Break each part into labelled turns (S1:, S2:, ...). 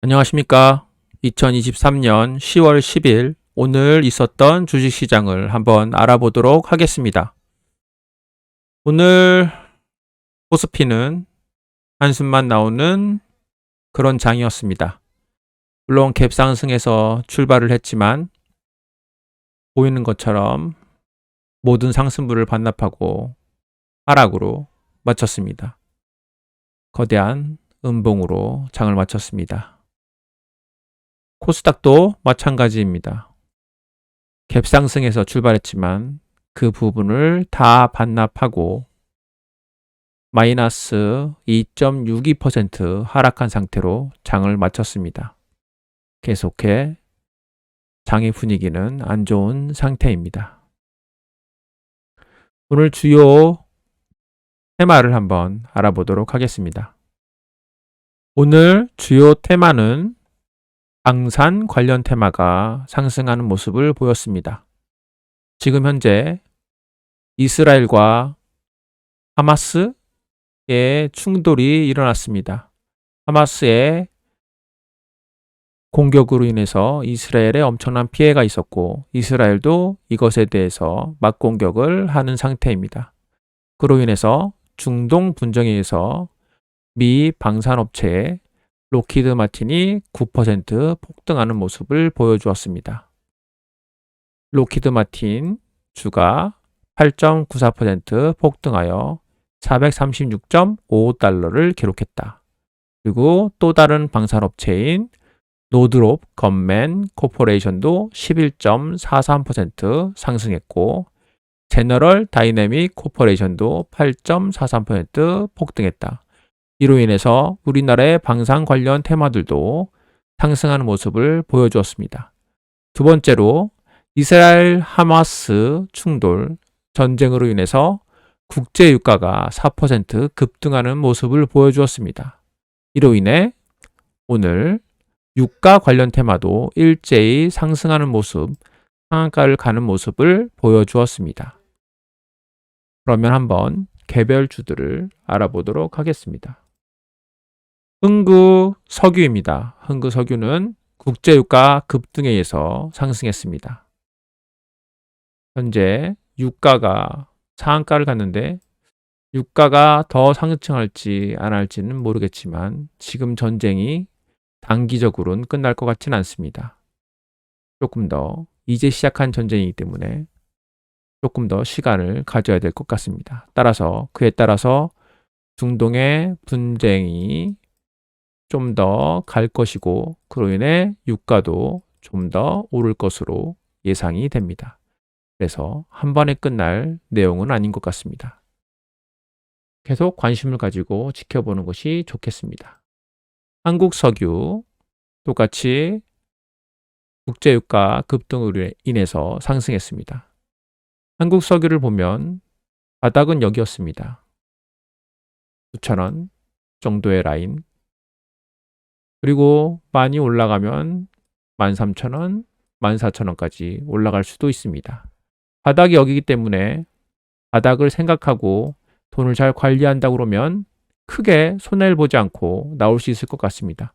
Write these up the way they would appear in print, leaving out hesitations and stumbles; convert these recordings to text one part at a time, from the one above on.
S1: 안녕하십니까. 2023년 10월 10일 오늘 있었던 주식시장을 한번 알아보도록 하겠습니다. 오늘 코스피는 한숨만 나오는 그런 장이었습니다. 물론 갭상승에서 출발을 했지만 보이는 것처럼 모든 상승분을 반납하고 하락으로 마쳤습니다. 거대한 음봉으로 장을 마쳤습니다. 코스닥도 마찬가지입니다. 갭상승에서 출발했지만 그 부분을 다 반납하고 마이너스 2.62% 하락한 상태로 장을 마쳤습니다. 계속해 장의 분위기는 안 좋은 상태입니다. 오늘 주요 테마를 한번 알아보도록 하겠습니다. 오늘 주요 테마는 방산 관련 테마가 상승하는 모습을 보였습니다. 지금 현재 이스라엘과 하마스의 충돌이 일어났습니다. 하마스의 공격으로 인해서 이스라엘에 엄청난 피해가 있었고 이스라엘도 이것에 대해서 맞공격을 하는 상태입니다. 그로 인해서 중동 분쟁에 의해서 미 방산업체의 록히드 마틴이 9% 폭등하는 모습을 보여주었습니다. 록히드 마틴 주가 8.94% 폭등하여 436.55달러를 기록했다. 그리고 또 다른 방산업체인 노드롭 건맨 코퍼레이션도 11.43% 상승했고 제너럴 다이내믹 코퍼레이션도 8.43% 폭등했다. 이로 인해서 우리나라의 방산 관련 테마들도 상승하는 모습을 보여주었습니다. 두 번째로 이스라엘 하마스 충돌 전쟁으로 인해서 국제 유가가 4% 급등하는 모습을 보여주었습니다. 이로 인해 오늘 유가 관련 테마도 일제히 상승하는 모습, 상한가를 가는 모습을 보여주었습니다. 그러면 한번 개별 주들을 알아보도록 하겠습니다. 흥구석유입니다. 흥구석유는 국제유가 급등에 의해서 상승했습니다. 현재 유가가 상한가를 갔는데 유가가 더 상승할지 안 할지는 모르겠지만 지금 전쟁이 단기적으로는 끝날 것 같지는 않습니다. 조금 더 이제 시작한 전쟁이기 때문에 조금 더 시간을 가져야 될 것 같습니다. 따라서 그에 따라서 중동의 분쟁이 좀 더 갈 것이고 그로 인해 유가도 좀 더 오를 것으로 예상이 됩니다. 그래서 한 번에 끝날 내용은 아닌 것 같습니다. 계속 관심을 가지고 지켜보는 것이 좋겠습니다. 한국석유 똑같이 국제유가 급등으로 인해서 상승했습니다. 한국석유를 보면 바닥은 여기였습니다. 9,000원 정도의 라인. 그리고 많이 올라가면 13,000원, 14,000원까지 올라갈 수도 있습니다. 바닥이 여기기 때문에 바닥을 생각하고 돈을 잘 관리한다고 그러면 크게 손해를 보지 않고 나올 수 있을 것 같습니다.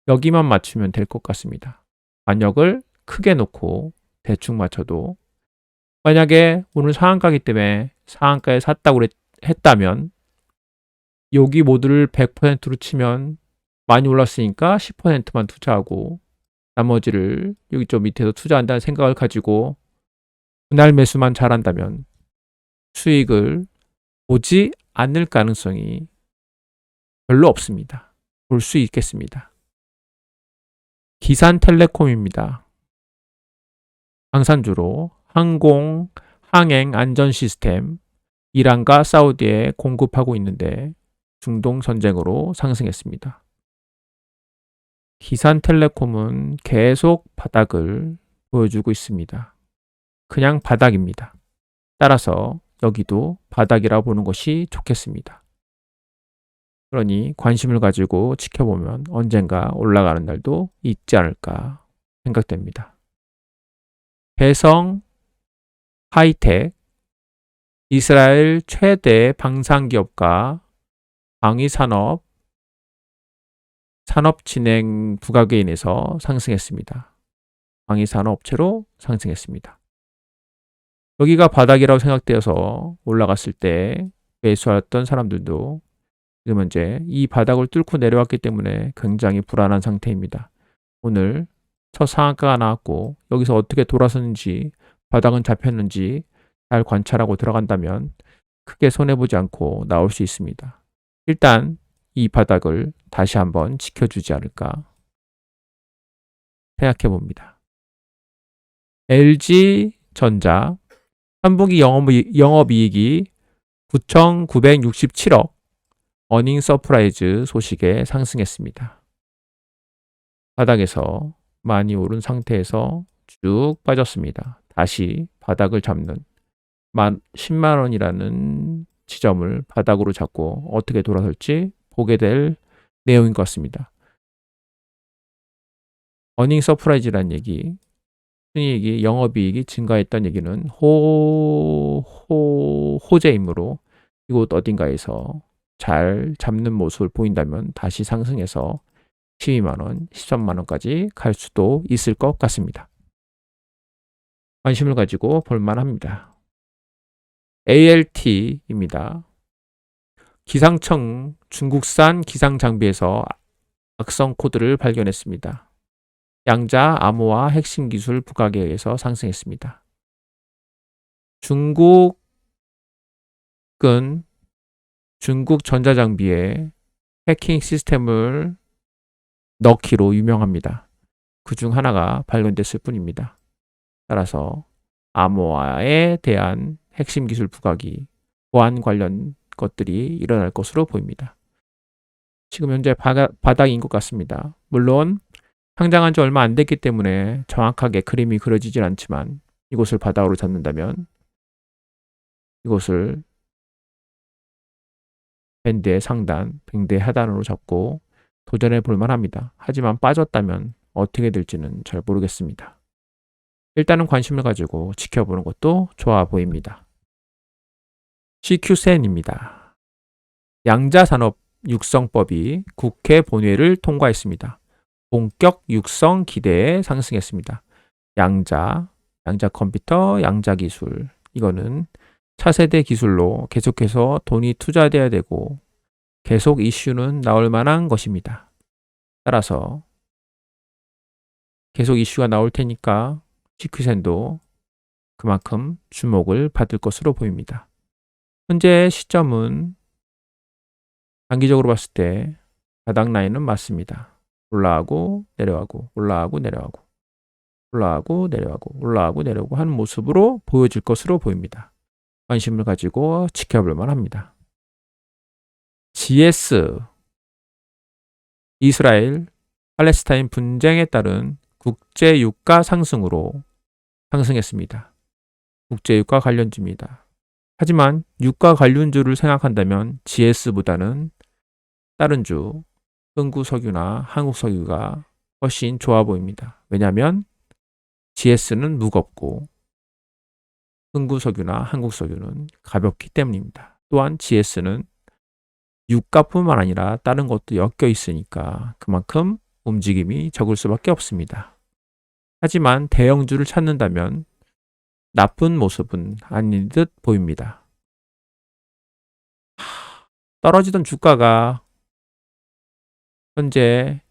S1: 여기만 맞추면 될 것 같습니다. 반역을 크게 놓고 대충 맞춰도 만약에 오늘 상한가기 때문에 상한가에 샀다고 했다면 여기 모두를 100%로 치면 많이 올랐으니까 10%만 투자하고 나머지를 여기 좀 밑에서 투자한다는 생각을 가지고 분할 매수만 잘한다면 수익을 보지 않을 가능성이 별로 없습니다. 볼 수 있겠습니다. 기산텔레콤입니다. 방산주로 항공, 항행 안전 시스템 이란과 사우디에 공급하고 있는데 중동 전쟁으로 상승했습니다. 기산텔레콤은 계속 바닥을 보여주고 있습니다. 그냥 바닥입니다. 따라서 여기도 바닥이라 보는 것이 좋겠습니다. 그러니 관심을 가지고 지켜보면 언젠가 올라가는 날도 있지 않을까 생각됩니다. 배성 하이텍, 이스라엘 최대 방산기업과 방위산업 산업진행 부가계에 인해서 상승했습니다. 방위산업업체로 상승했습니다. 여기가 바닥이라고 생각되어서 올라갔을 때 매수했던 사람들도 지금 현재 이 바닥을 뚫고 내려왔기 때문에 굉장히 불안한 상태입니다. 오늘 첫 상한가가 나왔고 여기서 어떻게 돌아서는지 바닥은 잡혔는지 잘 관찰하고 들어간다면 크게 손해보지 않고 나올 수 있습니다. 일단 이 바닥을 다시 한번 지켜주지 않을까 생각해 봅니다. LG전자 3분기 영업이익이 9,967억 어닝 서프라이즈 소식에 상승했습니다. 바닥에서 많이 오른 상태에서 쭉 빠졌습니다. 다시 바닥을 잡는 10만 원이라는 지점을 바닥으로 잡고 어떻게 돌아설지 보게 될 내용인 것 같습니다. 어닝 서프라이즈라는 얘기, 순이익이 영업이익이 증가했던 얘기는 호재이므로 이곳 어딘가에서 잘 잡는 모습을 보인다면 다시 상승해서 12만 원, 13만 원까지 갈 수도 있을 것 같습니다. 관심을 가지고 볼만합니다. ALT입니다. 기상청 중국산 기상장비에서 악성 코드를 발견했습니다. 양자 암호화 핵심 기술 부각에 의해서 상승했습니다. 중국은 중국 전자장비에 해킹 시스템을 넣기로 유명합니다. 그 중 하나가 발견됐을 뿐입니다. 따라서 암호화에 대한 핵심 기술 부각이 보안 관련 것들이 일어날 것으로 보입니다. 지금 현재 바닥인 것 같습니다. 물론 상장한 지 얼마 안 됐기 때문에 정확하게 그림이 그려지질 않지만 이곳을 바닥으로 잡는다면 이곳을 밴드의 상단, 밴드의 하단으로 잡고 도전해 볼 만합니다. 하지만 빠졌다면 어떻게 될지는 잘 모르겠습니다. 일단은 관심을 가지고 지켜보는 것도 좋아 보입니다. CQ센입니다. 양자산업 육성법이 국회 본회의를 통과했습니다. 본격 육성 기대에 상승했습니다. 양자 컴퓨터, 양자 기술. 이거는 차세대 기술로 계속해서 돈이 투자돼야 되고 계속 이슈는 나올 만한 것입니다. 따라서 계속 이슈가 나올 테니까 CQ센도 그만큼 주목을 받을 것으로 보입니다. 현재 시점은 단기적으로 봤을 때 바닥 라인은 맞습니다. 올라가고 내려가고 올라가고 내려가고 올라가고 내려가고 올라가고 내려가고 하는 모습으로 보여질 것으로 보입니다. 관심을 가지고 지켜볼 만합니다. GS 이스라엘 팔레스타인 분쟁에 따른 국제 유가 상승으로 상승했습니다. 국제 유가 관련주입니다. 하지만 유가 관련주를 생각한다면 GS보다는 다른 주 흥구석유나 한국석유가 훨씬 좋아 보입니다. 왜냐하면 GS는 무겁고 흥구석유나 한국석유는 가볍기 때문입니다. 또한 GS는 유가뿐만 아니라 다른 것도 엮여 있으니까 그만큼 움직임이 적을 수밖에 없습니다. 하지만 대형주를 찾는다면 나쁜 모습은 아닌 듯 보입니다. 떨어지던 주가가 현재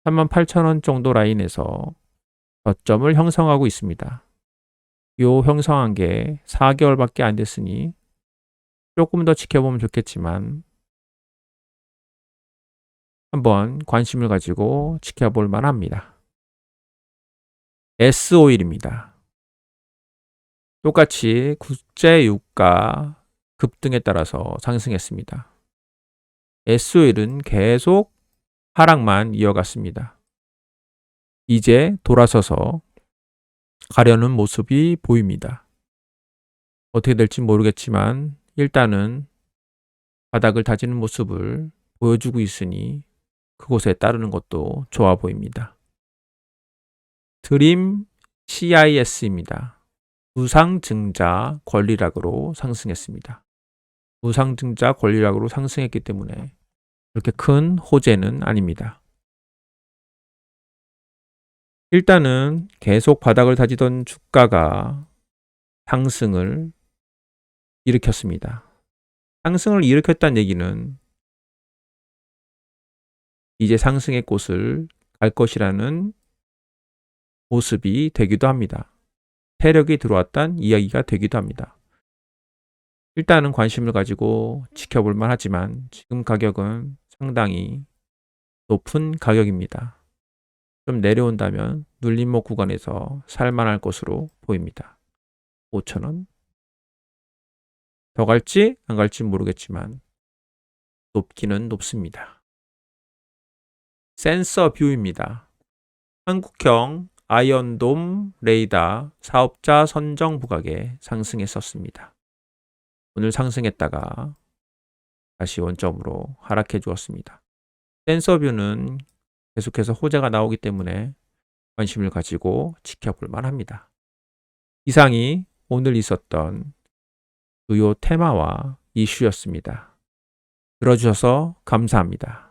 S1: 38,000원 정도 라인에서 저점을 형성하고 있습니다. 요 형성한 게 4개월밖에 안 됐으니 조금 더 지켜보면 좋겠지만 한번 관심을 가지고 지켜볼 만합니다. S오일입니다. 똑같이 국제 유가 급등에 따라서 상승했습니다. S오일은 계속 하락만 이어갔습니다. 이제 돌아서서 가려는 모습이 보입니다. 어떻게 될지 모르겠지만 일단은 바닥을 다지는 모습을 보여주고 있으니 그곳에 따르는 것도 좋아 보입니다. 드림 CIS입니다. 무상증자 권리락으로 상승했습니다. 무상증자 권리락으로 상승했기 때문에 그렇게 큰 호재는 아닙니다. 일단은 계속 바닥을 다지던 주가가 상승을 일으켰습니다. 상승을 일으켰다는 얘기는 이제 상승의 꽃을 갈 것이라는 모습이 되기도 합니다. 세력이 들어왔다는 이야기가 되기도 합니다. 일단은 관심을 가지고 지켜볼 만하지만 지금 가격은 상당히 높은 가격입니다. 좀 내려온다면 눌림목 구간에서 살만할 것으로 보입니다. 5,000원. 더 갈지 안 갈지 모르겠지만 높기는 높습니다. 센서 뷰입니다. 한국형 아이언돔 레이더 사업자 선정 부각에 상승했었습니다. 오늘 상승했다가 다시 원점으로 하락해 주었습니다. 센서 뷰는 계속해서 호재가 나오기 때문에 관심을 가지고 지켜볼 만합니다. 이상이 오늘 있었던 주요 테마와 이슈였습니다. 들어주셔서 감사합니다.